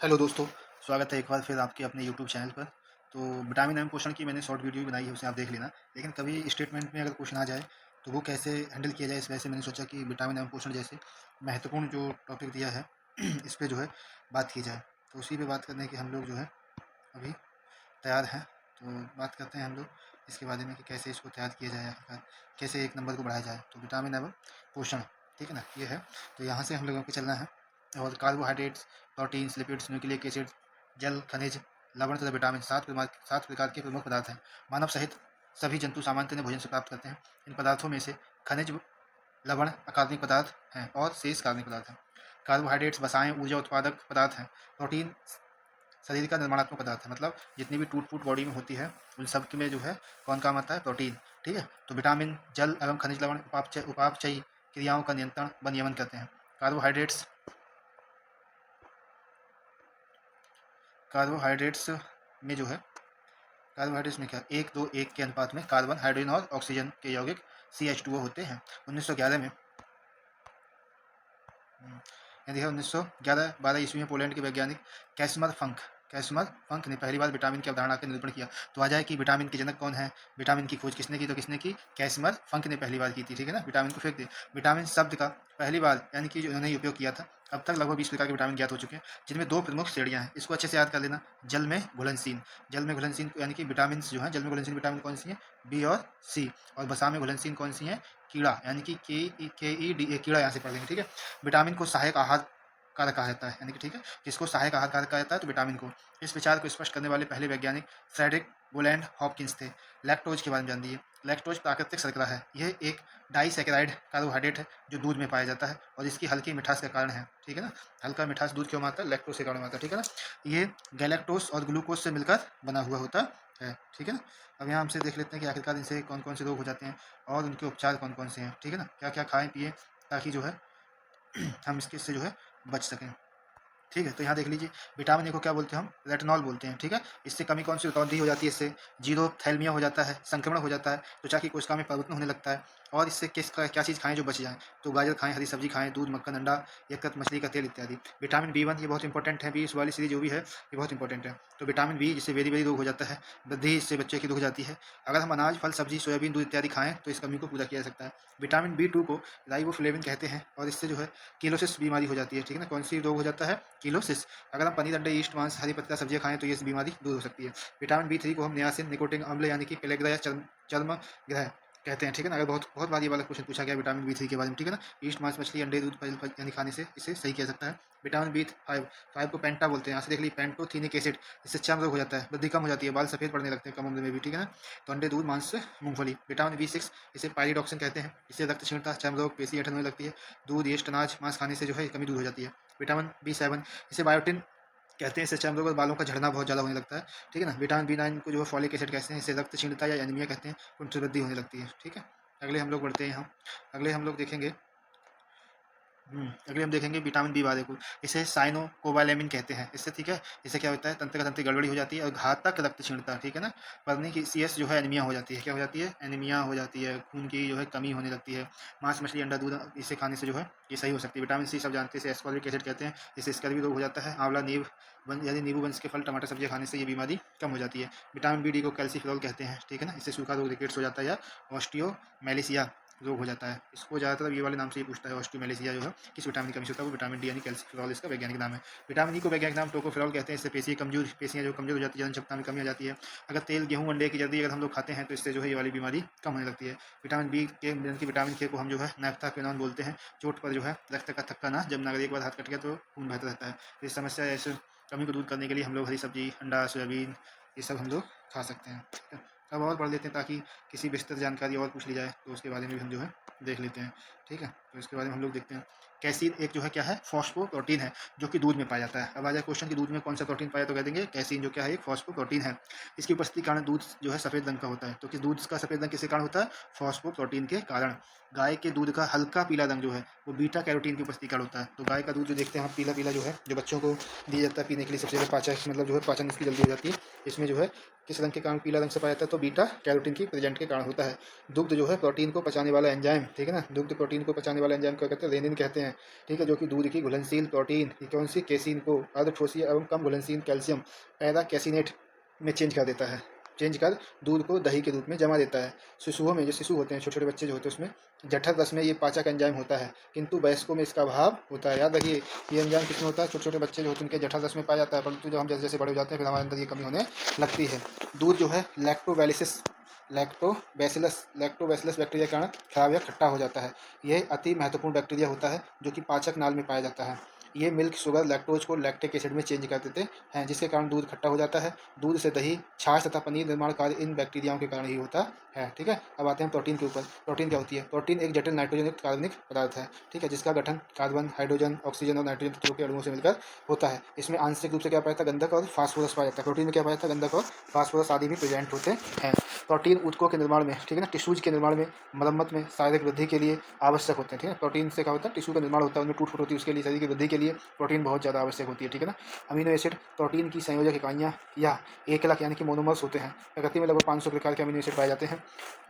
Hello दोस्तों, स्वागत है एक बार फिर आपके अपने यूट्यूब चैनल पर। तो विटामिन एम पोषण की मैंने शॉर्ट वीडियो बनाई है, उसे आप देख लेना। लेकिन कभी स्टेटमेंट में अगर क्वेश्चन आ जाए तो वो कैसे हैंडल किया जाए, इस वजह से मैंने सोचा कि विटामिन एम पोषण जैसे महत्वपूर्ण जो टॉपिक दिया है इस पे जो है बात की जाए। तो उसी पे बात करने के हम लोग जो है अभी तैयार हैं। तो बात करते हैं हम लोग इसके बारे में कि कैसे इसको तैयार किया जाए, आखिरकार कैसे एक नंबर को बढ़ाया जाए। तो विटामिन एवं पोषण, ठीक है ना, ये है। तो यहाँ से हम लोगों को चलना है। और carbohydrates, proteins, lipids, nucleic acid, जल, खनिज, लवण तथा विटामिन 7 प्रकार के प्रमुख पदार्थ हैं। मानव सहित सभी जंतु सामान्यतः भोजन से प्राप्त करते हैं। इन पदार्थों में से खनिज, लवण अकार्बनिक पदार्थ हैं और शेष कार्बनिक पदार्थ हैं। कार्बोहाइड्रेट्स वसाएं ऊर्जा उत्पादक पदार्थ हैं। प्रोटीन शरीर का निर्माणात्मक पदार्थ है, मतलब जितनी भी टूट फूट बॉडी में होती है उन सब में जो है कौन काम आता है, प्रोटीन। ठीक है। तो विटामिन, जल एवं खनिज लवण उपापचयी क्रियाओं का नियंत्रण व नियमन करते हैं। कार्बोहाइड्रेट्स कार्बोहाइड्रेट्स में जो है कार्बोहाइड्रेट्स में क्या 1-2-1 के अनुपात में कार्बन, हाइड्रोजन और ऑक्सीजन के यौगिक CH2O होते हैं। 1911 में 1911-12 ईस्वी में पोलैंड के वैज्ञानिक कैस्मर फंक ने पहली बार विटामिन की अवधारणा का निरूपण किया। तो आ जाए कि विटामिन के जनक कौन है, विटामिन की खोज किसने की, तो किसने की, कैस्मर फंक ने पहली बार की थी। ठीक है ना, विटामिन को फेंक दे। विटामिन शब्द का पहली बार यानी कि जो उन्होंने उपयोग किया था। अब तक लगभग 20 प्रकार के विटामिन ज्ञात हो चुके हैं, जिनमें 2 प्रमुख श्रेणियां हैं। इसको अच्छे से याद कर लेना। जल में घुलनशील यानी कि विटामिन जो है, जल में घुलनशील विटामिन कौन सी है, बी और सी। और वसा में घुलनशील कौन सी है, कीड़ा यानी कि KEDA, कीड़ा यहाँ से पढ़ लेंगे। ठीक है। विटामिन को सहायक आहार कारक कहा जाता है, यानी कि ठीक है, जिसको सहायक आहार कारक कहा जाता है तो विटामिन को। इस विचार को स्पष्ट करने वाले पहले वैज्ञानिक फ्रेडरिक बोलैंड हॉपकिंस थे। लैक्टोज के बारे में जान लीजिए। लैक्टोज प्राकृतिक शर्करा है। यह एक डाइसैकेराइड कार्बोहाइड्रेट है जो दूध में पाया जाता है और इसकी हल्की मिठास के कारण है। ठीक है ना, हल्का मिठास दूध क्यों आता है, लैक्टोज के कारण आता है। ठीक है ना, ये गैलेक्टोज और ग्लूकोज से मिलकर बना हुआ होता है। ठीक है ना। अब यहाँ हमसे देख लेते हैं कि आखिरकार इनसे कौन कौन से रोग हो जाते हैं और उनके उपचार कौन कौन से हैं। ठीक है ना, क्या क्या खाएं पिए ताकि जो है हम इससे जो है बच सकें। ठीक है। तो यहाँ देख लीजिए, विटामिन ए को क्या बोलते हैं हम, रेटिनॉल बोलते हैं। ठीक है। इससे कमी कौन सी उत्पत्ति हो जाती है, इससे जीरोथैल्मिया हो जाता है, संक्रमण हो जाता है, त्वचा की कोशिका में परिवर्तन होने लगता है। और इससे क्या चीज़ खाएं जो बच जाए, तो गाजर खाएं, हरी सब्जी खाएं, दूध, मक्खन, अंडा, यकृत, मछली का तेल इत्यादि। विटामिन B1 ये बहुत इंपॉर्टेंट है, बी वाली सीरीज जो भी है ये बहुत इंपॉर्टेंट है। तो विटामिन B जिससे वेरी वेरी रोग हो जाता है, वृद्धि इससे बच्चे की रुक जाती है। अगर हम अनाज, फल, सब्जी, सोयाबीन, दूध इत्यादि खाएं तो इस कमी को पूरा किया जा सकता है। विटामिन B2 को राइबोफ्लेविन कहते हैं और इससे जो है किलोसिस बीमारी हो जाती है। ठीक है ना, कौन सी रोग हो जाता है, किलोसिस। अगर हम पनीर, अंडे, यीस्ट, मांस, हरी पत्ता सब्जियां खाएं तो ये बीमारी दूर हो सकती है। विटामिन B3 को हम नियासिन, निकोटिन अम्ल यानी कि पेलेग्रा या चर्म ग्रह कहते हैं। ठीक है ना, अगर बहुत बहुत बार ये वाला क्वेश्चन पूछा गया विटामिन B3 के बारे में। ठीक है ना, ईस्ट, मांस, मछली, अंडे, दूध यानी खाने से इसे सही किया सकता है। विटामिन B5 को पेंटा बोलते हैं, यहाँ से देख लीजिए, पेंटोथीनिक एसिड, इससे चर्म रोग हो जाता है, वृद्धि कम हो जाती है, बाल सफेद पड़ने लगते हैं कम उम्र में भी। ठीक है ना, तो अंडे, दूध, मांस, मूंगफली। विटामिन B6 इसे पायरिडॉक्सिन कहते हैं, इससे रक्त क्षीणता, चर्म रोग, पेशी ऐठन होने लगती है। दूध, यीस्ट, अनाज, मांस खाने से जो है कमी दूर हो जाती है। विटामिन B7 इसे बायोटिन कहते हैं, इससे चर्म रोग और बालों का झड़ना बहुत ज़्यादा होने लगता है। ठीक है ना, विटामिन B9 को जो है फॉलिक एसिड कहते हैं, इससे रक्त क्षीणता या एनीमिया कहते हैं, उनसे वृद्धि होने लगती है। ठीक है। अगले हम लोग बढ़ते हैं यहाँ। अगले हम लोग देखेंगे अगले हम देखेंगे विटामिन B वाले को। इसे साइनोकोबालेमिन कहते हैं। इससे ठीक है, इससे क्या होता है, तंत्र का गड़बड़ी हो जाती है और घातक रक्त क्षीणता। ठीक है ना, पढ़ने की CS जो है एनीमिया हो जाती है। क्या हो जाती है, एनीमिया हो जाती है, खून की जो है कमी होने लगती है। मांस, मछली, अंडा, दूध इसे खाने से जो है ये सही हो सकती है। विटामिन C सब जानते हैं, इसे एस्कॉर्बिक एसिड कहते हैं, इससे स्कर्वी रोग हो जाता है। आंवला, यानी नींबू वंश के फल, टमाटर, सब्जियां खाने से ये बीमारी कम हो जाती है। विटामिन B, D को कैल्सीफेरॉल कहते हैं। ठीक है ना, इससे सूखा रोग, रिकेट्स हो जाता है या ऑस्टियोमेलेसिया रोग हो जाता है। इसको ज़्यादातर ये वाले नाम से ही पूछता है, ऑस्टियोमेलेसिया जो है किस विटामिन की कमी से होता है, वो विटामिन D यानी कैल्सीफेरॉल इसका वैज्ञानिक नाम है। विटामिन E को वैज्ञानिक नाम टोकोफेरॉल कहते हैं। इससे पेशियाँ जो कमजोर हो जाती है, जनन में कमी आ जाती है। अगर तेल, गेहूँ, अंडे की जल्दी अगर हम लोग खाते हैं तो इससे जो है ये वाली बीमारी कम होने लगती है। विटामिन B के की विटामिन K को हम जो है नैप्थाक्विनोन बोलते हैं। चोट पर जो है रक्त का थक्का ना, जब अगर एक बार हाथ कट गया तो खून बहता रहता है। इस समस्या या इस कमी को दूर करने के लिए हम लोग हरी सब्जी, अंडा, सोयाबीन ये सब हम लोग खा सकते हैं। ठीक है। अब और पढ़ लेते हैं ताकि किसी विस्तृत जानकारी और पूछ ली जाए तो उसके बारे में भी हम जो है देख लेते हैं। ठीक है, तो इसके बारे में हम लोग देखते हैं। कैसीन एक जो है क्या है, फॉस्फोप्रोटीन है जो कि दूध में पाया जाता है। अब आ जाए क्वेश्चन कि दूध में कौन सा प्रोटीन पाया, तो कह देंगे कैसीन जो क्या है, एक फॉस्फोप्रोटीन है। इसकी उपस्थिति के कारण दूध जो है सफेद रंग का होता है। तो किस दूध का सफेद रंग किसके कारण होता है, फॉस्फोप्रोटीन के कारण। गाय के दूध का हल्का पीला रंग जो है वो बीटा कैरोटीन की उपस्थिति कारण होता है। तो गाय का दूध जो देखते हैं हम पीला पीला जो है, जो बच्चों को दिया जाता है पीने के लिए, सबसे पहले पाचन मतलब जो है पाचन इसकी जल्दी हो जाती है। इसमें जो है किस रंग के कारण पीला रंग से पाया जाता है, तो बीटा कैरोटीन की प्रेजेंट के कारण होता है। दुग्ध जो है प्रोटीन को पचाने वाला एंजाइम। ठीक है ना, दुग्ध प्रोटीन प्रोटीन को पचाने वाला एंजाइम क्या कहते हैं, रेनिन कहते हैं, ठीक है, जो कि दूध की घुलनशील प्रोटीन कौन सी केसिन को अर्धठोसीय एवं कम घुलनशील कैल्शियम पैरा कैसिनेट में चेंज कर देता है, चेंज कर दूध को दही के रूप में जमा देता है। शिशुओं में, जो शिशु होते हैं, छोटे छोटे बच्चे जो होते हैं, उसमें जठर रस में ये पाचक एंजाइम होता है, किंतु वयस्कों में इसका अभाव होता है। याद रखिए, ये एंजाइम किसमें होता है, छोटे छोटे बच्चे जो होते हैं उनके जठर रस में पाया जाता है, परंतु जब हम जैसे जैसे बड़े हो जाते हैं फिर हमारे अंदर ये कमी होने लगती है। दूध जो है लैक्टोबैसिलस बैक्टीरिया के कारण खराब या खट्टा हो जाता है। यह अति महत्वपूर्ण बैक्टीरिया होता है जो कि पाचक नाल में पाया जाता है। ये मिल्क शुगर लैक्टोज को लैक्टिक एसिड में चेंज कर देते हैं, जिसके कारण दूध खट्टा हो जाता है। दूध से दही, छाछ तथा पनीर निर्माण कार्य इन बैक्टीरियाओं के कारण ही होता है, ठीक है। अब आते हैं प्रोटीन के ऊपर। प्रोटीन क्या होती है? प्रोटीन एक जटिल नाइट्रोजन युक्त कार्बनिक पदार्थ है, ठीक है, जिसका गठन कार्बन, हाइड्रोजन, ऑक्सीजन और नाइट्रोजन तत्वों के अणुओं से मिलकर होता है। इसमें आंशिक रूप से क्या पाया जाता है? गंधक और फास्फोरस पाया जाता है। प्रोटीन में क्या पाया जाता है? गंधक और फास्फोरस आदि भी प्रेजेंट होते हैं। प्रोटीन ऊतकों के निर्माण में, ठीक है ना, टिश्यूज के निर्माण में, मरम्मत में, शारीरिक वृद्धि के लिए आवश्यक होते हैं, ठीक है। प्रोटीन से क्या होता है? टिश्यू का निर्माण होता है, उनमें टूट फूट होती है, उसके लिए शरीर की वृद्धि के लिए प्रोटीन बहुत ज़्यादा आवश्यक होती है, ठीक है ना। अमीनो एसिड प्रोटीन की संयोजक इकाइयाँ या एकलक यानी कि मोनोमर्स होते हैं। प्रकृति में लगभग 500 प्रकार के अमीनो एसिड पाए जाते हैं।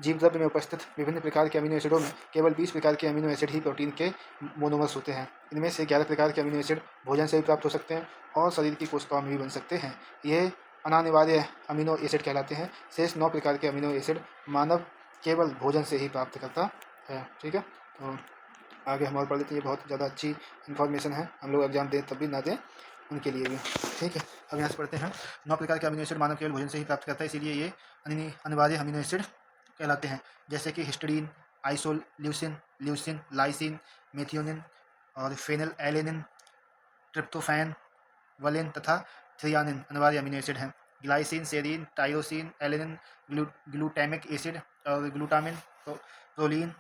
जीव द्रव्य में उपस्थित विभिन्न प्रकार के अमीनो एसिडों में केवल 20 प्रकार के अमीनो एसिड ही प्रोटीन के मोनोमर्स होते हैं। इनमें से 11 प्रकार के अमीनो एसिड भोजन से भी प्राप्त हो सकते हैं और शरीर की कोशिकाओं में भी बन सकते हैं। ये अनानिवार्य अमीनो एसिड कहलाते हैं। शेष 9 प्रकार के अमीनो एसिड मानव केवल भोजन से ही प्राप्त करता है, ठीक है। तो आगे हम और पढ़ लेते हैं। ये बहुत ज़्यादा अच्छी इन्फॉर्मेशन है, हम लोग एग्जाम दें तब भी ना दें उनके लिए भी, ठीक है। अब यहाँ से पढ़ते हैं। 9 प्रकार के अमीनो एसिड मानव केवल भोजन से ही प्राप्त करता है, इसीलिए ये अनिवार्य अमीनो एसिड कहलाते हैं, जैसे कि histidine, isoleucine, leucine, lysine, methionine और फेनिल एलेनिन, ट्रिप्टोफैन, वलिन तथा थ्रियानिन अनिवार्य अमीनो एसिड हैं। Glycine, serine, tyrosine, alanine, glutamic acid और glutamine, proline,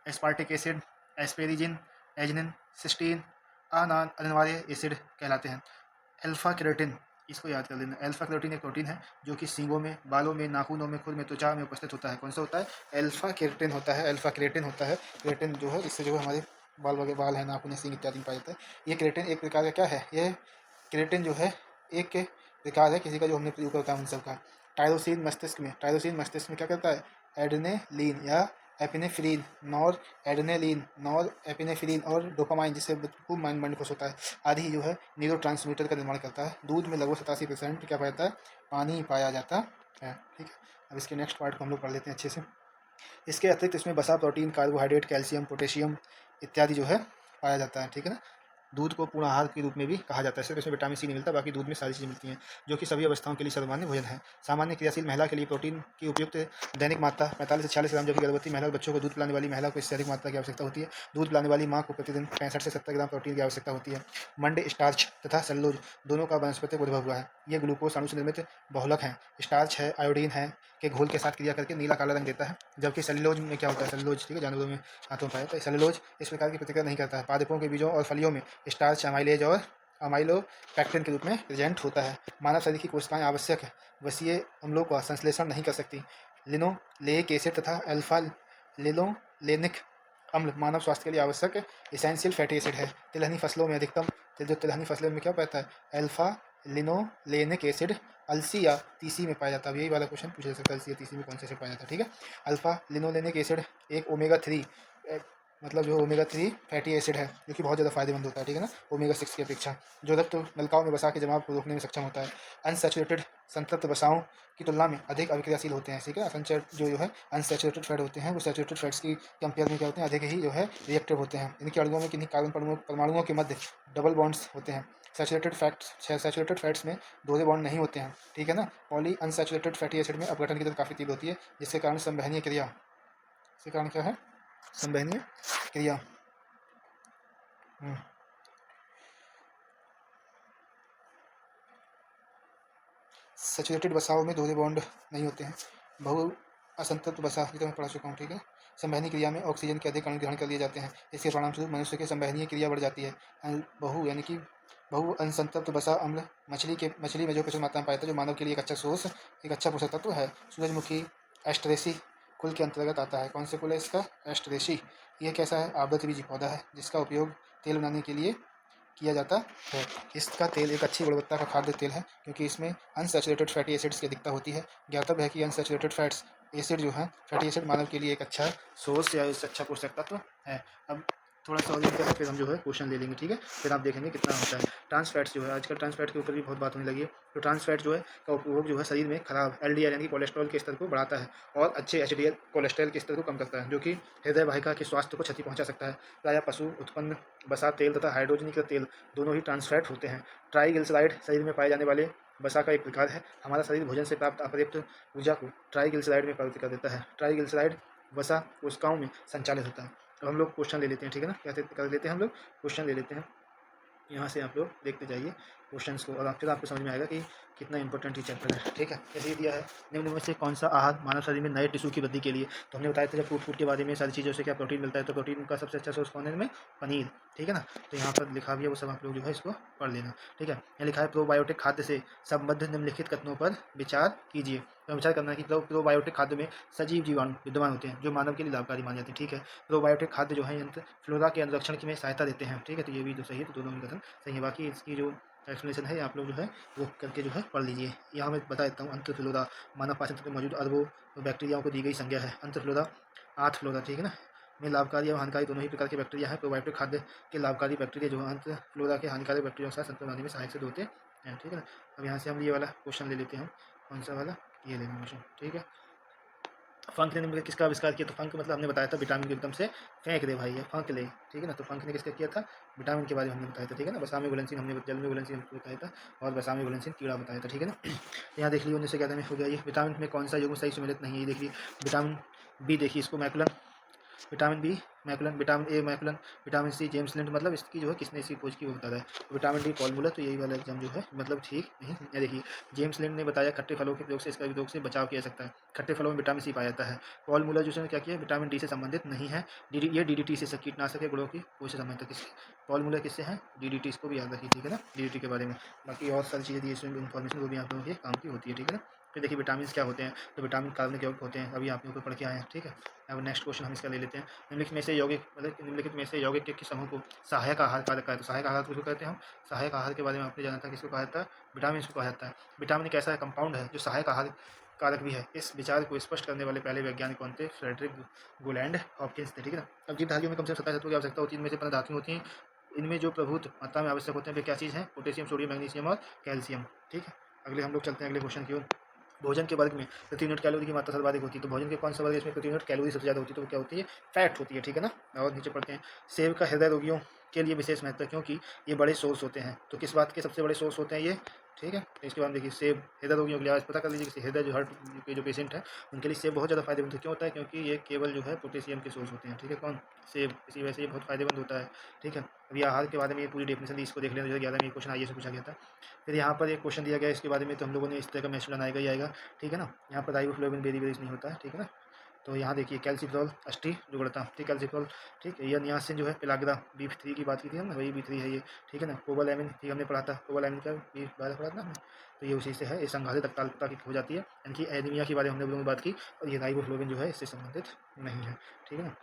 aspartic acid, asparagine, एजनिन, सिस्टीन अनिवार्य एसिड कहलाते हैं। अल्फा केराटिन, इसको याद कर लेना। अल्फा केराटिन एक प्रोटीन है जो कि सींगों में, बालों में, नाखूनों में, खुर में, त्वचा में उपस्थित होता है। कौन सा होता है? अल्फा केराटिन होता है। अल्फा केराटिन होता है। केराटिन जो है, इससे जो है हमारे बाल वगैरह, बाल है, नाखून, सींग इत्यादि में पाया जाता है। ये केराटिन एक प्रकार का क्या है? ये केराटिन जो है एक के प्रकार है किसी का जो हमने प्रयोग करता है उन सब का। टायरोसिन मस्तिष्क में क्या करता है? एड्रेनालिन या एपिनेफ्रिन, नॉर एपिनेफ्रिन और डोपामाइन, जिससे खूब माइंड खुश होता है, आदि जो है न्यूरो ट्रांसमीटर का निर्माण करता है। दूध में लगभग 87% क्या पाया जाता है? पानी पाया जाता है, ठीक है। अब इसके नेक्स्ट पार्ट को हम लोग पढ़ लेते हैं अच्छे से। इसके अतिरिक्त इसमें वसा, प्रोटीन, कार्बोहाइड्रेट, कैल्शियम, पोटेशियम इत्यादि जो है पाया जाता है, ठीक है ना। दूध को पूर्ण आहार के रूप में भी कहा जाता है। सिर्फ इसमें विटामिन सी नहीं मिलता, बाकी दूध में सारी चीज़ें मिलती हैं, जो कि सभी अवस्थाओं के लिए सर्वमान्य भोजन है। सामान्य क्रियाशील महिला के लिए प्रोटीन की उपयुक्त दैनिक मात्रा 45 से 46 ग्राम, जबकि गर्भवती महिला और बच्चों को दूध पिलाने वाली महिला को इससे अधिक मात्रा की आवश्यकता होती है। दूध पिलाने वाली माँ को प्रतिदिन 65 से 70 ग्राम प्रोटीन की आवश्यकता होती है। मंड स्टार्च तथा सेलुलोज दोनों का वनस्पतिक उद्भव हुआ है। ये ग्लूकोज अणु से निर्मित बहुलक हैं। स्टार्च है, आयोडीन है के घोल के साथ क्रिया करके नीला काला रंग देता है, जबकि सेलुलोज में क्या होता है? सेलुलोज, ठीक है, जानवरों में हाथों में पाया जाता है। सेलुलोज इस प्रकार की प्रतिक्रिया नहीं करता है। पादपों के बीजों और फलियों में स्टार्च, अमाइलेज और अमाइलोपेक्टिन के रूप में प्रेजेंट होता है। मानव शरीर की कोशिकाएं आवश्यक वसीय अम्लों का संश्लेषण नहीं कर सकती। लिनोलेइक एसिड तथा अल्फा लिनोलेनिक अम्ल मानव स्वास्थ्य के लिए आवश्यक इसेंशियल फैटी एसिड है। तिलहनी फसलों में अधिकतम जो तिलहनी फसलों में क्या पाता है? अल्फा लिनोलेनिक एसिड अलसी या तीसी में पाया जाता है। यही वाला क्वेश्चन पूछा जा सकता है, अलसी या तीसी में कौन से एसिड पाया जाता है, ठीक है। अल्फा लिनोलेनिक एसिड एक ओमेगा 3 मतलब जो ओमेगा 3 फैटी एसिड है, जो कि बहुत ज़्यादा फायदेमंद होता है, ठीक है ना, ओमेगा 6 की अपेक्षा, जो रक्त नलिकाओं में वसा के जमाव को रोकने में सक्षम होता है। अनसैचुरेटेड संतृप्त वसाओं की तुलना में अधिक अभिक्रियाशील होते हैं, ठीक है। असंचर जो है अनसैचुरेटेड फैट होते हैं, वो सैचुरेटेड फैट्स की कंपेयर में क्या होते हैं? अधिक ही जो है रिएक्टिव होते हैं। इनके अणुओं में किन्हीं कार्बन परमाणुओं के मध्य डबल बॉन्ड्स होते हैं। सैचुरेटेड फैट्स में दोहरे बॉन्ड नहीं होते हैं, ठीक है ना। पॉली अनसैचुरेटेड फैटी एसिड में अपघटन की दर काफ़ी तीव्र होती है, जिसके कारण संवहनीय क्रिया, इसके कारण क्या है? संवहनीय क्रिया सैचुरेटेड वसाओं में दोहरे बॉन्ड नहीं होते हैं। बहु असंतृप्त वसा, ये तो मैं पढ़ा चुका हूँ, ठीक है। संवहनीय क्रिया में ऑक्सीजन के अधिक अणु ग्रहण कर लिए जाते हैं। इसके परिणामस्वरूप मनुष्य की संवहनीय क्रिया बढ़ जाती है। यानी कि बहु असंतृप्त वसा अम्ल मछली में जो प्रचुर मात्रा में पाया जाता है, जो मानव के लिए एक अच्छा पोषक तत्व है। सूरजमुखी एस्ट्रेसी कुल के अंतर्गत आता है। कौन से कुल है इसका? एस्ट्रेसी। यह कैसा है? आवृतबीजी पौधा है, जिसका उपयोग तेल बनाने के लिए किया जाता है। इसका तेल एक अच्छी गुणवत्ता का खाद्य तेल है, क्योंकि इसमें अनसैचुरेटेड फैटी एसिड्स की अधिकता होती है। ज्ञातव्य है कि अनसैचुरेटेड फैट्स एसिड जो है, फैटी एसिड मानव के लिए एक अच्छा सोर्स या एक अच्छा पोषक तत्व है। अब थोड़ा सा और करें, फिर हम जो है क्वेश्चन ले लेंगे, ठीक है। फिर आप देखेंगे कितना होता है। ट्रांस फैट्स जो है, आजकल ट्रांस फैट के ऊपर भी बहुत बात होने लगी है। तो ट्रांस फैट जो है का उपयोग जो है शरीर में खराब एलडीएल यानी कि कोलेस्ट्रॉल के स्तर को बढ़ाता है और अच्छे एचडीएल कोलेस्ट्रॉल के स्तर को कम करता है, जो कि हृदय वाहिका के स्वास्थ्य को क्षति पहुंचा सकता है। प्रायः पशु उत्पन्न वसा तेल तथा हाइड्रोजनीकृत तेल दोनों ही ट्रांस फैट होते हैं। ट्राइग्लिसराइड शरीर में पाए जाने वाले वसा का एक प्रकार है। हमारा शरीर भोजन से प्राप्त अपर्याप्त ऊर्जा को ट्राइग्लिसराइड में परिवर्तित कर देता है। ट्राइग्लिसराइड वसा कोशिकाओं में संचालित होता है। अब हम लोग क्वेश्चन ले लेते हैं, ठीक है ना। कैसे कर लेते हैं हम लोग, क्वेश्चन ले लेते हैं। यहाँ से आप लोग देखते जाइए क्वेश्चंस को, और फिर आपको समझ में आएगा कि कितना इंपॉर्टेंट ये चैप्टर है, ठीक है। जैसे ये दिया है, निम्न में से कौन सा आहार मानव शरीर में नए टिश्यू की वृद्धि के लिए। तो हमने बताया था जब फूड के बारे में सारी चीज़ों से क्या प्रोटीन मिलता है, तो प्रोटीन का सबसे अच्छा सोर्स कौन है इनमें, पनीर, ठीक है ना। तो यहाँ पर लिखा भी है, वो सब आप लोग जो है इसको पढ़ लेना, ठीक है। यहाँ लिखा है प्रोबायोटिक खाद्य से संबद्ध निम्नलिखित कथनों पर विचार कीजिए। तो विचार करना है कि प्रोबायोटिक खाद्य में सजीव जीवाणु विद्यमान होते हैं जो मानव के लिए लाभकारी माने जाते हैं, ठीक है। प्रोबायोटिक खाद्य जो है यंत्र फ्लोरा के अनुरक्षण में सहायता देते हैं, ठीक है। तो ये भी तो सही है, तो दोनों ही कथन सही है। बाकी इसकी जो एक्सप्लेनेशन है आप लोग जो है वो करके जो है पढ़ लीजिए। यहाँ मैं बता देता हूँ, अंतर्फ्लोरा मानव पाचन तंत्र में मौजूद अरबों बैक्टीरियाओं को दी गई संज्ञा है। अंतर्फ्लोरा आर्थ फ्लोरा, ठीक है ना, में लाभकारी और हानिकारी दोनों ही प्रकार के बैक्टीरिया हैं। प्रोबायोटिक खाद्य के लाभकारी बैक्टीरिया जो है अंतर्फ्लोरा के हानिकारक बैक्टीरिया के साथ संतुलन बनाने में सहायक सिद्ध होते हैं, ठीक है ना। अब यहाँ से हम ये वाला क्वेश्चन ले लेते हैं, कौन सा वाला, ये लेंगे क्वेश्चन, ठीक है। फंक ने निम्नलिखित किसका आविष्कार किया। तो फंक मतलब हमने बताया था विटामिन को एकदम से फेंक दे भाई, ये फंक ले, ठीक है ना। तो फंक ने किसका किया था, विटामिन के बारे में हमने बताया था, ठीक है ना। बसामी घुलनशील हमने जल में घुलनशील हमको बताया था, और बसामी घुलनशील कीड़ा बताया था, ठीक है ना। यहाँ देख लीजिए 1911 में हो गया ये। विटामिन में कौन सा युग्म सही सम्मिलित नहीं है, ये देखिए विटामिन बी, देखिए इसको McCollum, vitamin B McCollum, vitamin A McCollum, vitamin C James Lind, मतलब इसकी जो है किसने इसकी खोज की वो बता रहा है। विटामिन डी पॉल मूलर, तो यही वाला एग्जाम जो है मतलब ठीक नहीं है। देखिए जेम्स लिंड ने बताया खट्टे फलों के प्रयोग से इसका रोग से बचाव किया जा सकता है। खट्टे फलों में विटामिन सी पाया जाता है। पॉल मूलर जो है क्या किया, विटामिन डी से संबंधित नहीं है। ये डीडीटी से कीटनाशक है गुणों की खोज से संबंधित किससे, पॉल मूलर किससे है, डीडीटी, इसको भी याद रखिए, ठीक है ना, डीडीटी के बारे में। बाकी और सारी चीज़ें दी इसमें इन्फॉर्मेशन वो भी आप लोगों के काम की होती है, ठीक है ना। फिर देखिए विटामिन क्या होते हैं, तो विटामिन कार्बनिक यौगिक होते हैं, अभी आप लोगों को पढ़ के आए हैं, ठीक है। अब नेक्स्ट क्वेश्चन हम इसका ले लेते हैं। निम्नलिखित में से यौगिक मतलब निम्नलिखित में से यौगिक के समूह को सहायक आहार कहा जाता है। तो सहायक आहार किसको कहते हैं हम, सहायक आहार के बारे में आपने जाना था, किसको कहा जाता है, विटामिन को कहा जाता है। विटामिन एक ऐसा कंपाउंड है जो सहायक आहार कारक भी है। इस विचार को स्पष्ट करने वाले पहले वैज्ञानिक कौन थे, फ्रेडरिक गोलैंड हॉपकिंस थे, ठीक है ना। अब जीवधारियों में कम से कम 27 तत्वों की आवश्यकता होती है, इनमें से 15 धातुएं होती हैं। इनमें जो प्रभुत्व मात्रा में आवश्यक होते हैं वे क्या चीज़ है, पोटेशियम, सोडियम, मैग्नीशियम और कैल्शियम, ठीक है। अगले हम लोग चलते हैं अगले क्वेश्चन की ओर। भोजन के वर्ग में प्रति यूनिट कैलोरी की मात्रा सर्वाधिक होती है। तो भोजन के कौन सा वर्ग है इसमें प्रति यूनिट कैलोरी सबसे ज़्यादा होती है, तो वो क्या होती है, फैट होती है, ठीक है ना। और नीचे पढ़ते हैं, सेब का हृदय रोगियों के लिए विशेष महत्व है क्योंकि ये बड़े सोर्स होते हैं। तो किस बात के सबसे बड़े सोर्स होते हैं ये, ठीक है। तो इसके बाद देखिए सेब हृदय रोगियों के लिए आज पता कर लीजिए कि हृदय जो हार्ट के जो पेशेंट है उनके लिए सेब बहुत ज़्यादा फायदेमंद है। क्यों होता है, क्योंकि ये केवल जो है पोटेशियम के सोर्स होते हैं, ठीक है। कौन, सेब, इसी वजह से ये बहुत फायदेमंद होता है, ठीक है। अभी आहार के बारे में ये पूरी डेफिनेशन दी, इसको देख लेना। 2011 में ये क्वेश्चन आइए से पूछा गया था। फिर यहाँ पर एक क्वेश्चन दिया गया इसके बारे में, तो हम लोगों ने इस तरह का मैसेज बनाएगा ही आएगा, ठीक है ना। यहाँ पर राइबोफ्लेविन वेरी वेरी नहीं होता है, ठीक है ना। तो यहाँ देखिए कैल्सिफ्रॉल अष्टी जुगड़ता, ठीक, कैल्सिफ्रॉल, ठीक है। यह नियासिन जो है पिलाग्रा B3 की बात की थी हमने, वही B3 है ये, ठीक है ना। कोबालैमिन ठीक हमने पढ़ा था, कोबालैमिन का भी बारे पढ़ा था ना हमने, तो ये उसी से है। ये संघारित रक्ताल्पता की हो जाती है, यानी कि एनीमिया के बारे में हमने लोगों ने बात की, और ये राइबोफ्लेविन जो है इससे संबंधित नहीं है, ठीक है ना।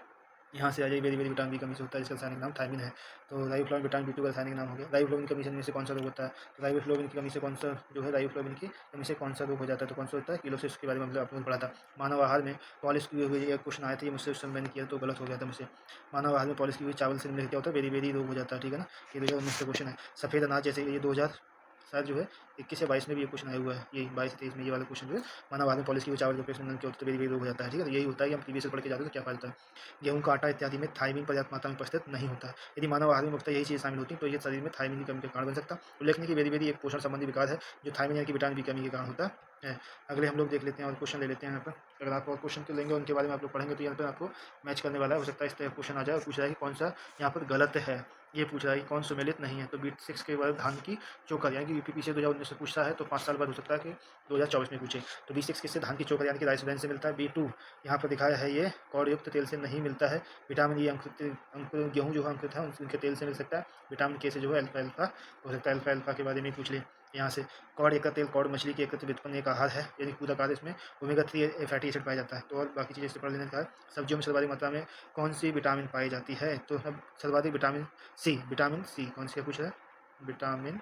यहाँ से आ जाइए, वेरी वेरी विटामिन बी कमी से होता है, इसका रासायनिक नाम थायमिन है। तो राइबोफ्लाविन विटामिन B2 का रासायनिक नाम हो गया। राइबोफ्लाविन की कमी से इनमें से कौन सा रोग होता है, तो राइबोफ्लाविन की कमी से कौन सा जो है, राइबोफ्लाविन की कमी से कौन सा रोग हो जाता है, तो कौन सा होता है, किलोसिस के बारे में मतलब आप लोगों ने पढ़ा था। मानव आहार में पॉलिश किए हुए एक क्वेश्चन आया था, ये मुझसे उस समय मैंने किया तो गलत हो गया था मुझसे। मानव आहार में पॉलिश किए हुए चावल से निम्नलिखित क्या होता है, वेरी वेरी रोग हो जाता है, ठीक है ना। ये 2019 का क्वेश्चन है। सफ़ेद अनाज जैसे ये 2000 शायद जो है 21 या 22 में भी ये क्वेश्चन आया हुआ है, ये 22-23 में ये वाला क्वेश्चन जो है, मानव आहार में पॉलिश किए हुए चावल के पेस्ट में क्या होता है, वेरी वेरी रोग हो जाता है, ठीक है। तो यही होता है कि हम प्रीवियस पढ़ के जाते हैं तो क्या फायदा है। गेहूं का आटा इत्यादि में थायमिन पर्याप्त मात्रा में उपस्थित नहीं होता है। यदि मानव आहार में मुख्यतः यही चीज़ शामिल होती है तो ये शरीर में थायमिन की कमी का कारण बन सकता है। उल्लेखनीय कि वेरी वेरी एक पोषण संबंधी विकार है जो थायमिन यानी कि विटामिन बी कमी के कारण होता है। अगले हम लोग देख लेते हैं और क्वेश्चन ले लेते हैं यहाँ पर। अगर आप और क्वेश्चन के लेंगे उनके बारे में आप लोग पढ़ेंगे तो यहाँ पर आपको मैच करने वाला है, हो सकता है इस तरह क्वेश्चन आ जाए और पूछ रहा है कि कौन सा यहाँ पर गलत है। ये पूछ रहा है कि कौन सुमेलित नहीं है, तो B6 के बाद धान की चोकर, यानी कि यूपी से 2019 से पूछता है तो 5 साल बाद हो सकता है कि 2024 में पूछे। तो B6 किससे, धान की चोकर यानी कि राइस ब्रान से मिलता है। B2 यहाँ पर दिखाया है ये कौड़युक्त तेल से नहीं मिलता है। विटामिन E अंकुर गेहूँ जो है अंकुरित है उनके तेल से मिल सकता है। विटामिन के से जो है अल्फा अल्फा हो सकता है, अल्फा अल्फा के बारे में पूछ ले यहाँ से। कौड़ एकत्र तेल कौड़ मछली के एकत्र व्युत्पन्न एक आहार है, यानी पूरा आहार, इसमें ओमेगा 3 फैटी एसिड पाया जाता है। तो और बाकी चीज़ें इससे पढ़ लेने का है। सब्जियों में सर्वाधिक मात्रा में कौन सी विटामिन पाई जाती है, तो अब सर्वाधिक विटामिन सी कौन सी पूछ रहा है, विटामिन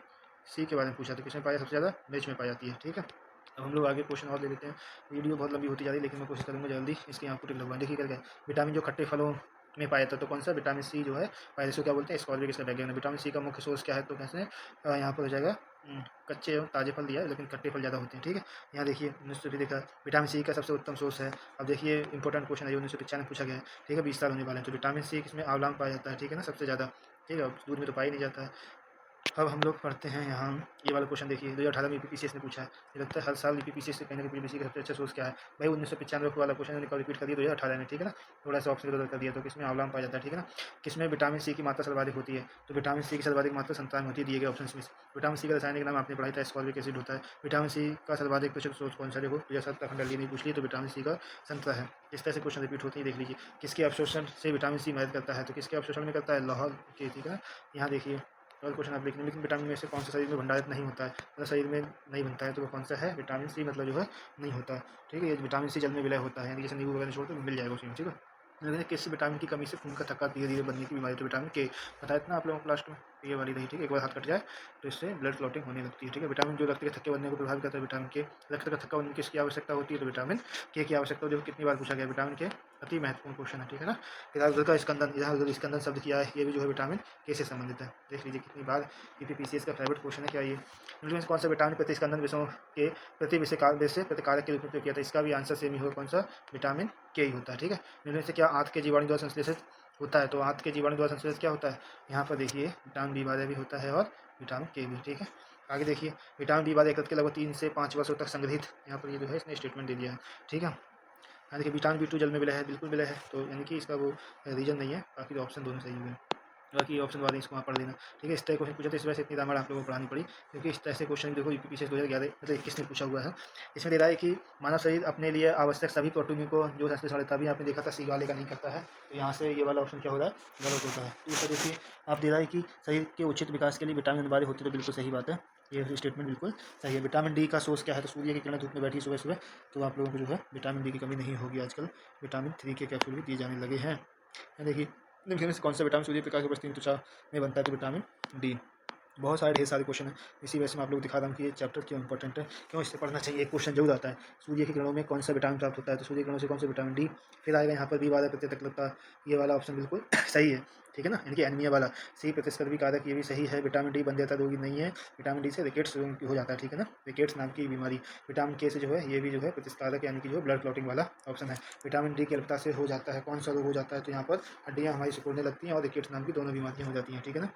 सी के बारे में पूछा। तो किसमें पाया सबसे ज़्यादा, मिर्च में पाई जाती है, ठीक है। अब हम लोग आगे क्वेश्चन और ले लेते हैं। वीडियो बहुत लंबी होती जा रही है, लेकिन मैं कोशिश करूँगा जल्दी इसके यहाँ टिक लगवाएं। देखिए क्या विटामिन जो खट्टे फलों में पाया जाता है, तो कौन सा विटामिन सी जो है पाया, इसको क्या बोलते हैं, स्कॉर्बिक इसका बैकग्राउंड है। विटामिन सी का मुख्य सोर्स क्या है, तो कैसे यहाँ पर हो जाएगा कच्चे एवं ताजे फल दिया है, लेकिन खट्टे फल ज़्यादा होते हैं। ठीक है, यहाँ देखिए 1900 देखा विटामिन सी का सबसे उत्तम सोर्स है। अब देखिए इंपॉर्टेंट क्वेश्चन है, 1995 पूछा गया है। ठीक है, 20 साल होने वाले हैं, तो विटामिन सी किसमें आंवला में पाया जाता है। ठीक है ना, सबसे ज़्यादा। ठीक है, दूध में तो पाया ही नहीं जाता है। अब हम लोग पढ़ते हैं यहाँ ये वाला क्वेश्चन। देखिए 2018 में यूपीपीसीएस ने पूछा है, ये लगता है हर साल यूपीपीसीएस से कहीं ना कहीं पीपीसी का सबसे अच्छा सोर्स क्या है। भाई 1995 वाला क्वेश्चन उन्होंने रिपीट कर दिया 2018 में। ठीक है ना, थोड़ा सा ऑप्शन बदल कर दिया, तो किसमें आंवला में पाया जाता है। ठीक है ना, किसमें विटामिन सी की मात्रा सर्वाधिक होती है, तो विटामिन सी की सर्वाधिक मात्रा संतान में होती है, दिए गए ऑप्शन में। विटामिन सी का रासायनिक नाम आपने पढ़ाई था, स्कॉर्बिक एसिड होता है। विटामिन सी का सर्वाधिक प्रचुर सोर्स कौन सा, देखो जैसा उत्तराखंड नहीं पूछ ली, तो विटामिन सी का संतरा है। इस तरह से क्वेश्चन रिपीट होते ही देख लीजिए। किसके अवशोषण से विटामिन सी मदद करता है, तो किसके अवशोषण में करता है, लाहौल के। ठीक है ना, यहाँ देखिए और क्वेश्चन आप लिखने, लेकिन विटामिन में से कौन सा शरीर में भंडारित नहीं होता है, मतलब शरीर में नहीं बनता है, तो वो कौन सा है, विटामिन सी मतलब जो है नहीं होता है। ठीक है, ये विटामिन सी जल में विलय होता है, यानी जैसे नींबू वगैरह छोड़ तो मिल जाएगा उसी में। ठीक है, लेकिन किस विटामिन की कमी से खून का थक्का धीरे धीरे बनने की बीमारी, तो विटामिन के बताया था ना आप लोगों को लास्ट में, ये वाली रही। ठीक है, एक बार हाथ कट जाए तो इससे ब्लड क्लॉटिंग होने लगती है। ठीक है, विटामिन जो रक्त के थक्के बनने को प्रभावित करता है, विटामिन के। रक्त का थक्का बनने की किसकी आवश्यकता होती है, तो विटामिन के की आवश्यकता होती है। कितनी बार पूछा गया, विटामिन के अति महत्वपूर्ण क्वेश्चन है। ठीक है ना, इधर का स्कंदन, इधर स्कंदन शब्द किया है, ये भी जो है विटामिन के से संबंधित है। देख लीजिए कितनी बार यूपीपीसीएस का फेवरेट क्वेश्चन है क्या ये। इनमें से कौन सा विटामिन प्रतिस्कंदन विषयों के प्रति विषय से प्रतिकारक के रूप में उपयोग किया था, इसका भी आंसर सेम ही होगा, कौन सा, विटामिन के ही होता है। ठीक है, इनमें से क्या आंत के जीवाणु द्वारा संश्लेषित होता है, तो आंत के जीवाणु द्वारा संश्लेषित क्या होता है, यहाँ पर देखिए विटामिन बी बारह भी होता है और विटामिन के भी। ठीक है, आगे देखिए विटामिन बी बारह एक के लगभग 3 से 5 वर्षों तक संग्रहित, यहाँ पर ये जो है इसने स्टेटमेंट दे दिया है। ठीक है, यहाँ देखिए विटामिन बी टू जल में विलय है, बिल्कुल विलय है, तो यानी कि इसका वो रीजन नहीं है, बाकी तो ऑप्शन दोनों सही हुए। बाकी ऑप्शन वाले इसको वहाँ पढ़ लेना। ठीक है, इस तरह क्वेश्चन पूछा, तो इस वजह से इतनी रामायण आप लोगों को पढ़ानी पड़ी, क्योंकि इस तरह से क्वेश्चन देखो यूपीपीसीएस 2011 मतलब 21 में पूछा हुआ है। इसमें दे रहा है कि मानव शरीर अपने लिए आवश्यक सभी प्रोटीन को जो संश्लेषण लेता है, अभी आपने देखा था सी वाले का नहीं करता है, तो यहाँ से ये वाला ऑप्शन क्या हो रहा है, गलत होता है। तो इस तरह देखिए आप दे रहा है कि शरीर के उचित विकास के लिए विटामिन अनिवार्य होती है, तो बिल्कुल सही बात है, ये स्टेटमेंट बिल्कुल सही है। विटामिन डी का सोर्स क्या है, तो सूर्य की किरण धूप में बैठी सुबह सुबह, तो आप लोगों को जो है विटामिन डी की कमी नहीं होगी। आजकल विटामिन 3 के कैप्सूल भी दिए जाने लगे हैं। देखिए निम्न में से कौन सा विटामिन सूर्य प्रकाश की उपस्थिति में त्वचा में बनता है, तो विटामिन डी। बहुत सारे ढेर सारे क्वेश्चन हैं, इसी वजह से मैं आप लोग दिखा रहा हूँ कि ये चैप्टर क्यों इंपॉर्टेंट है, क्यों इससे पढ़ना चाहिए। एक क्वेश्चन जरूर आता है, सूर्य की किरणों में कौन सा विटामिन प्राप्त होता है, तो सूर्य किरणों से कौन सा विटामिन डी। फिर आएगा यहाँ पर बी वाला प्रतितक, ये वाला ऑप्शन बिल्कुल सही है। ठीक है ना, यानी कि एनीमिया वाला। सी प्रतिस्पर्धी कारक, ये भी सही है। विटामिन डी बंध्यता रोगी नहीं है, विटामिन डी से रिकेट्स हो जाता है। ठीक है ना, रिकेट्स नाम की बीमारी। विटामिन के से जो है ये भी जो है प्रतिस्कारक, यानी कि जो ब्लड क्लॉटिंग वाला ऑप्शन है। विटामिन डी की अल्पता से हो जाता है, कौन सा रोग हो जाता है, तो यहाँ पर हड्डियाँ हमारी सिकुड़ने लगती हैं और रिकेट्स नाम की दोनों बीमारियाँ हो जाती हैं। ठीक है ना,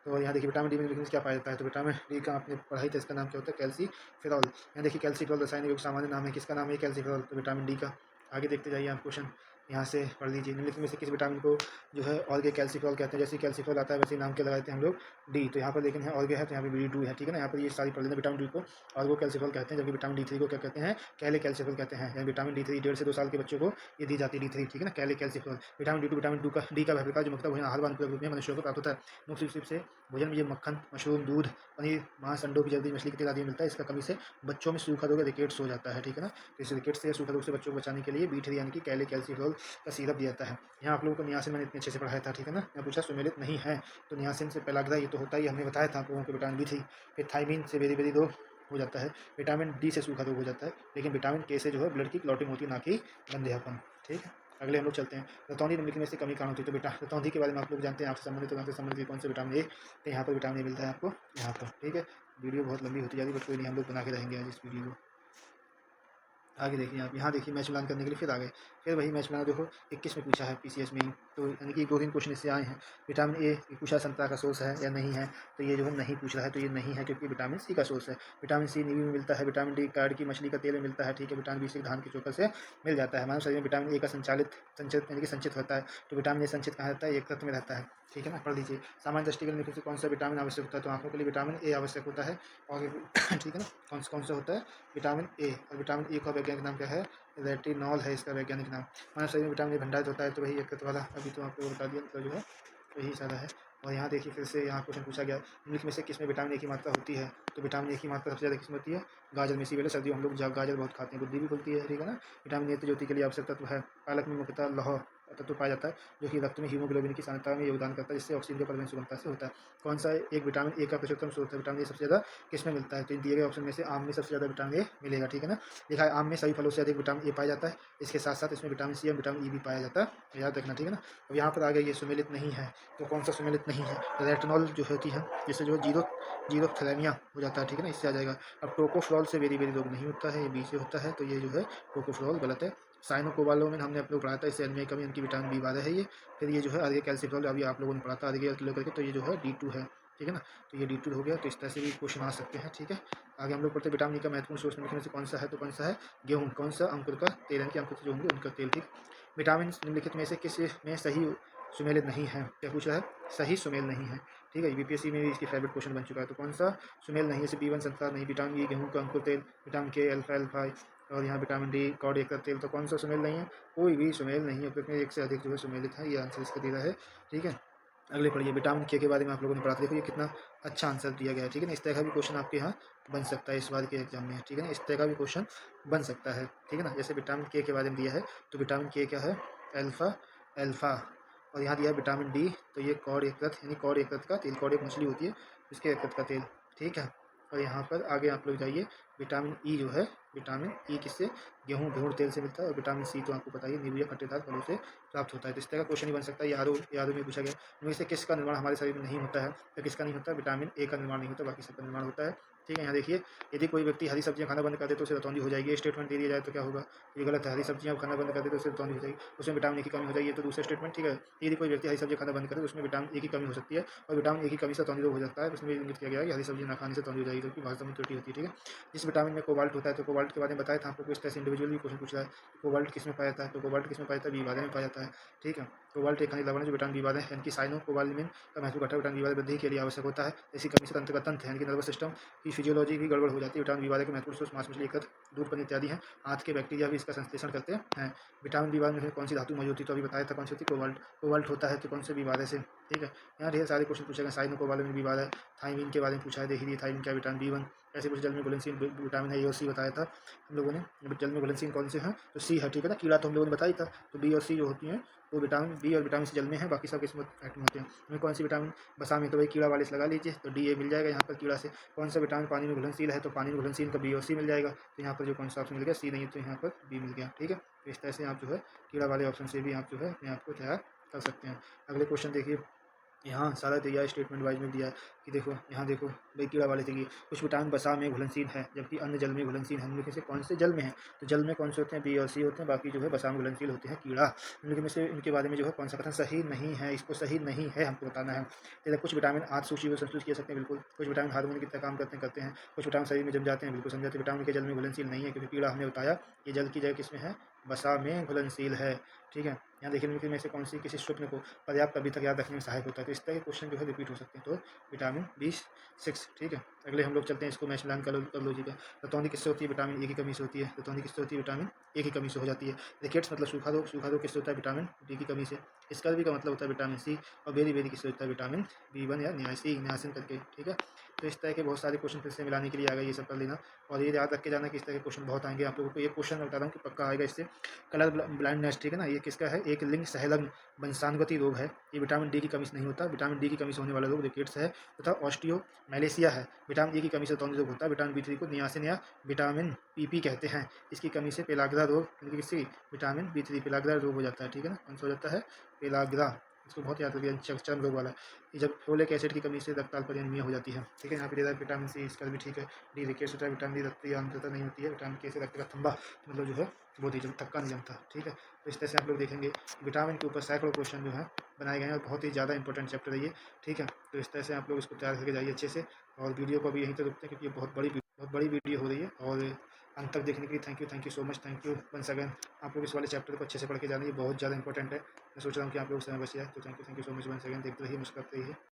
तो यहाँ देखिए विटामिन डी में क्या पाया जाता है, तो विटामिन डी का आपने पढ़ाई था, इसका नाम क्या होता है, कैल्सीफेरॉल। यहाँ देखिए कैल्सीफेरॉल रासायनिक रूप सामान्य नाम है, किसका नाम है, कैल्सीफेरॉल, तो विटामिन डी का। आगे देखते जाइए आप क्वेश्चन, यहाँ से पढ़ लीजिए, निम्नलिखित में से किस विटामिन को जो है ऑर्गे कैल्सीफेरॉल कहते हैं। जैसे कैल्सीफेरॉल आता है वैसे नाम क्या लगाते हैं हम लोग, डी, तो यहाँ पर लेकिन है ऑर्गे है, तो यहाँ पर बी2 है। ठीक है ना, यहाँ पर ये सारी पढ़ लेना। विटामिन डी को ऑर्गो कैल्सीफेरॉल कहते हैं, जबकि विटामिन डी3 को क्या कहते हैं, कैले कैल्सीफेरॉल कहते हैं। यानी विटामिन डी3 1.5 से 2 साल के बच्चों को ये दी जाती है, डी3। ठीक है ना, कैले कैल्सीफेरॉल। विटामिन डी का डी का वह प्रकार जो मुख्यतः भोजन आहार के रूप में मनुष्यों को प्राप्त होता है। मुख्य रूप से भोजन में ये मक्खन, मशरूम, दूध, पनीर, मांस, अंडों की जल्दी, मछली के तेल आदि मिलता है। इसका कमी से बच्चों में सूखा रोग, रिकेट्स हो जाता है। ठीक है ना, तो इस रिकेट्स से, सूखा रोग से बच्चों को बचाने के लिए बी3 यानी कि कैले कैल्सीफेरॉल का सिरप दिया जाता है। यहाँ आप लोगों को नियासिन मैंने इतने अच्छे से पढ़ाया था। ठीक है ना, मैं पूछा सुमेलित नहीं है, तो नियासिन से पेलाग्रा ये तो होता ही, हमने बताया था आप लोगों को। विटामिन बी3, फिर थायमीन से बेरी बेरी रोग हो जाता है। विटामिन डी से सूखा रोग हो जाता है, लेकिन विटामिन के से जो है ब्लड की क्लॉटिंग होती है, ना कि बंधेपन। ठीक है, अगले हम लोग चलते हैं। रतौंधी निम्नलिखित में से कमी कारण होती है, तो बेटा रतौंधी के बारे में आप लोग जानते हैं, आपसे संबंधित, तो यहाँ से संबंधित कौन से विटामिन ए, तो यहाँ पर विटामिन ए मिलता है आपको यहाँ पर। ठीक है, वीडियो बहुत लंबी होती जा रही है, बट कोई नहीं, हम लोग बना के रहेंगे आज इस वीडियो को। आगे देखिए आप, यहाँ देखिए मैच मिलान करने के लिए फिर आ गए, फिर वही मैच मिलान देखो 21 में पूछा है पीसीएस में ही, तो यानी कि 2-3 क्वेश्चन इससे आए हैं। विटामिन ए पूछा संतरा का सोर्स है या नहीं है, तो ये जो है नहीं पूछ रहा है, तो ये नहीं है, क्योंकि विटामिन सी का सोर्स है। विटामिन सी नींबू में मिलता है, विटामिन डी कार्ड की मछली का तेल में मिलता है। ठीक है, विटामिन बी से धान की चोकर से मिल जाता है। मानव शरीर में विटामिन ए का संचित यानी कि संचित होता है, तो विटामिन ए संचित कहाँ रहता है, यकृत में रहता है। ठीक है ना, पढ़ लीजिए। सामान्य दृष्टिगत निम्नलिखित से कौन सा विटामिन आवश्यक होता है, तो आंखों के लिए विटामिन ए आवश्यक होता है। और ठीक है ना, कौन सा होता है, विटामिन ए। और विटामिन ए का वैज्ञानिक नाम क्या है, रेटिनॉल है इसका वैज्ञानिक नाम। मानव शरीर में विटामिन ए भंडारित होता है, तो वही यकृत वाला, अभी तो आपको बता दिया, मतलब जो है वही सारा है। और यहाँ देखिए फिर से यहाँ क्वेश्चन पूछा गया, निम्नलिखित में से किसमें विटामिन ए की मात्रा होती है, तो विटामिन ए की मात्रा सबसे ज़्यादा किसमें होती है, गाजर में। इसी वजह सर्दियों हम लोग गाजर बहुत खाते हैं, बुद्धि भी खुलती है। ठीक है ना, विटामिन ए तो ज्योति के लिए आवश्यक तत्व है। पालक में मुख्यतः लौह तत्व पाया जाता है जो कि रक्त में हीमोग्लोबिन की सांद्रता में योगदान करता है, जिससे ऑक्सीजन का परिवहन सुगमता से होता है। कौन सा एक विटामिन ए का प्रचुरतम स्रोत है? विटामिन ए सबसे ज़्यादा किसमें मिलता है? तो इन दिए गए ऑप्शन में से आम में सबसे ज़्यादा विटामिन ए मिलेगा, ठीक है ना। लिखा है आम में सभी फलों से अधिक विटामिन ए पाया जाता है, इसके साथ साथ इसमें विटामिन सी और विटामिन ई भी पाया जाता है, तो याद रखना, ठीक है ना। अब यहाँ पर आगे ये सुमेलित नहीं है, तो कौन सा सुमेलित नहीं है? रेटिनॉल जो होती है, जिससे जो है जीरोथैलेमिया हो जाता है, ठीक है ना, इससे आ जाएगा। अब टोकोफेरॉल से वेरी वेरी रोग नहीं होता है, ये बी से होता है, तो ये जो है टोकोफेरॉल गलत है। साइनोकोबालामिन हमने आप लोग पढ़ा था, इससे एनीमिया की कमी, इनकी विटामिन बी12 है ये। फिर ये जो है आगे कैल्सिफेरॉल, अभी आप लोगों ने पढ़ा था आगे किलो करके, तो ये जो है D2 है, ठीक है ना। तो ये D2 हो गया, तो इस तरह से भी क्वेश्चन आ सकते हैं, ठीक है। आगे हम लोग पढ़ते हैं विटामिन ई का महत्वपूर्ण सोर्स निम्नलिखित में से कौन सा है? तो कौन सा है? गेहूँ। कौन सा? अंकुर का तेल, यानी कि अंकुर जो होंगे उनका तेल, ठीक। विटामिन निम्नलिखित में से किस में सही सुमेलित नहीं है? क्या पूछा है? सही सुमेल नहीं है, ठीक है। यूपीएससी में भी इसकी फेवरेट क्वेश्चन बन चुका है, तो कौन सा सुमेल नहीं है? जैसे B1 संस्कार नहीं, विटामिन ई गेहूँ का अंकुर तेल, विटामिन के अल्फा अल्फा, और यहाँ विटामिन डी कॉड एक का तेल, तो कौन सा सुमेल नहीं है? कोई भी सुमेल नहीं है, उसमें एक से अधिक जो है सुमेलित है, ये आंसर इसका दे रहा है, ठीक है। अगले पढ़िए, विटामिन के बारे में आप लोगों ने पढ़ा था, देखो ये कितना अच्छा आंसर दिया गया है, ठीक है ना। इस तरह का भी क्वेश्चन आपके यहाँ बन सकता है इस बार के एग्जाम में, ठीक है ना। इस तरह का भी क्वेश्चन बन सकता है, ठीक है ना। जैसे विटामिन के बारे में दिया है, तो विटामिन के क्या है? अल्फा अल्फा, और यहाँ दिया है विटामिन डी, तो ये कॉड एकरथ, यानी कॉड एकरथ का तेल, कॉड एक मछली होती है उसके एकरथ का तेल, ठीक है। और यहाँ पर आगे आप लोग जाइए, विटामिन ई जो है, विटामिन ई किससे? गेहूँ भ्रूण तेल से मिलता है, और विटामिन सी तो आपको पता ही है, नींबू या खट्टेदार फलों से प्राप्त होता है। तो इस तरह का क्वेश्चन ही बन सकता है। यादों में पूछा गया, इनमें से किसका निर्माण हमारे शरीर में नहीं होता है? तो किसका नहीं होता? विटामिन ए का निर्माण नहीं होता, बाकी सबका निर्माण होता है, ठीक है। यहाँ देखिए, यदि कोई व्यक्ति हरी सब्जियाँ खाना बंद कर दे तो उसे रतौंधी हो जाएगी, ये स्टेटमेंट दे दिया जाए तो क्या होगा? ये गलत है। हरी सब्जियाँ खाना बंद कर दे तो उसे रतौंधी हो जाएगी, उसमें विटामिन ए की कमी हो जाएगी, तो दूसरा स्टेटमेंट, ठीक है। यदि कोई व्यक्ति हरी सब्जियाँ खाना बंद करे तो उसमें विटामिन ए की कमी हो सकती है, और विटामिन ए की कमी से रतौंधी रोग हो सकता है, उसमें इंगित किया गया है कि हरी सब्जी ना खाने से रतौंधी हो जाएगी, जो कि भाषा में त्रुटि होती है, ठीक है। जिस विटामिन में कोबाल्ट होता है, तो कोबाल्ट के बारे में बताया था आपको, इस तरह से इंडिविजुअल भी क्वेश्चन पूछ रहा है, कोबाल्ट किस में पाया जाता है? तो कोबाल्ट किस में पाया जाता है? बी12 में पाया जाता है, ठीक है। कोबाल्ट एक खनिज लवण है जो विटामिन बी12 है, यानी कि साइनोकोबालामिन का महत्व घटा विटामिन बी12 वृद्धि के लिए आवश्यक होता है। इसी कमी से तंत्र का तंत्र, यानी कि नर्वस सिस्टम की फिजियोलॉजी भी गड़बड़ हो जाती है। विटामिन बी12 के महत्वपूर्ण सोर्स मांस, मछली, एकत्र, दूध, पनीर इत्यादि हैं। हाथ के बैक्टीरिया भी इसका संश्लेषण करते हैं। विटामिन बी12 में कौन सी धातु मौजूद होती है? तो अभी बताया था कौन सी होती है? कोबाल्ट। कोबाल्ट होता है तो कौन से बी12 से, ठीक है। यहाँ ढेर सारे क्वेश्चन पूछे गए, साइनोकोबालामिन बी12, थाइमिन के बारे में पूछा है, देख लीजिए थाइमिन क्या, विटामिन बी1। ऐसे कुछ जल में घुलनशील विटामिन है, ए और सी बताया था हम लोगों ने। जल में घुलनशील कौन से हैं? तो सी है, ठीक है ना। कीड़ा तो हम लोगों ने बताया था, तो बी और सी जो होती हैं वो विटामिन बी और विटामिन सी जल में है, बाकी सब किस्मत एटम होते हैं। हमें कौन सी विटामिन बसा में? तो वही कीड़ा वाले से लगा लीजिए, तो डी ए मिल जाएगा यहाँ पर कीड़ा से। कौन सा विटामिन पानी में घुलनशील है? तो पानी में घुलनशील का बी और सी मिल जाएगा, तो यहाँ पर जो कौन सा ऑप्शन मिल गया? सी नहीं है, तो यहाँ पर बी मिल गया, ठीक है। तो इस तरह से आप जो है कीड़ा वाले ऑप्शन से भी आप जो है अपने आप को तैयार कर सकते हैं। अगले क्वेश्चन देखिए, यहाँ सारा दिया है, स्टेटमेंट वाइज में दिया है कि देखो, यहाँ देखो भाई कीड़ा वाले देखिए, कुछ विटामिन बसा में घुलनशील है जबकि अन्य जल में घुलनशील है। निम्नलिखित में से कौन से जल में है? तो जल में कौन से होते हैं? बी और सी होते हैं, बाकी जो है बसा में घुलनशील होते हैं कीड़ा। निम्नलिखित में से इनके बारे में जो है कौन सा कथन सही नहीं है? इसको सही नहीं है हमको बताना है। जैसे कुछ विटामिन आज सूची में संतुष्ट किए सकते हैं, बिल्कुल। कुछ विटामिन हार्मोन की तरह काम करते हैं। कुछ विटामिन शरीर में जम जाते हैं, बिल्कुल समझाते हैं। विटामिन के जल में घुलनशील नहीं है, क्योंकि कीड़ा हमने बताया ये जल की जगह किसमें है? बसा में घुलनशील है, ठीक है। यहाँ देखिए निम्नलिखित में से कौन सी किसी स्वप्न को पर्याप्त अवधि तक याद रखने में सहायक होता है? तो इस तरह के क्वेश्चन जो है रिपीट हो सकते हैं, तो विटामिन B6, ठीक है। अगले हम लोग चलते हैं, इसको मैच मिलान कर लो जी का। रतौंधी किससे होती है? विटामिन ए की कमी से होती है। रतौंधी किससे होती है? विटामिन ए की कमी से हो जाती है। रिकेट्स मतलब सूखा रोग किससे होता है? विटामिन डी की कमी से। स्कर्वी का मतलब होता है विटामिन सी, और बेरी बेरी किससे होता है? विटामिन B1 या नियासिन करके, ठीक है। तो इस तरह के बहुत सारे क्वेश्चन फिर से मिलाने के लिए आ गए, ये सब कर लेना, और ये याद रख के जाना कि इस तरह के क्वेश्चन बहुत आएंगे आप लोगों को। एक क्वेश्चन मैं बता रहा हूँ कि पक्का आएगा इससे, कलर ब्लाइंडनेस, ठीक है ना। ये किसका है? एक लिंग सहलग्न वंशानुगति रोग है। ये विटामिन डी की कमी से नहीं होता। विटामिन डी की कमी से होने वाला रोग रिकेट्स है, तथा ऑस्टियो मैलेशिया है। विटामिन ए की कमी से रतौंधी रोग होता है। विटामिन B3 को नियासिन या विटामिन PP कहते हैं। इसकी कमी से पेलाग्रा रोग, यानी कि किसी विटामिन B3 पेलाग्रा रोग हो जाता है, ठीक है ना। कौन सा हो जाता है? पेलाग्रा। इसको बहुत याद रखिए, चर्म रोग वाला। ये जब फोलिक एसिड की कमी से रक्तचाप पर एनीमिया हो जाती है, ठीक है। यहाँ पे दे रहा है विटामिन सी, इसका भी ठीक है। डी रिकेट्स होता है। विटामिन डी रक्त अंततः नहीं होती है। विटामिन के से रक्त का थंबा, मतलब जो है बहुत ही थक्का नहीं जमता, ठीक है। तो इस तरह से आप लोग देखेंगे विटामिन के ऊपर सैकड़ों क्वेश्चन जो है बनाए गए हैं, और बहुत ही ज़्यादा इंपॉर्टेंट चैप्टर है ये, ठीक है। तो इस तरह से आप लोग इसको तैयार करके जाइए अच्छे से, और वीडियो को भी यहीं तक रुकते हैं क्योंकि ये बहुत बड़ी वीडियो हो रही है। और अंत तक देखने के लिए thank you so much, thank you once again. आप लोग इस वाले चैप्टर को अच्छे से पढ़ के जानिए, बहुत ज़्यादा इंपॉर्टेंट है। मैं सोच रहा हूँ कि आप लोग समय बच जाए, तो thank you so much once again. देखते रहिए, मुस्कुराते रहिए।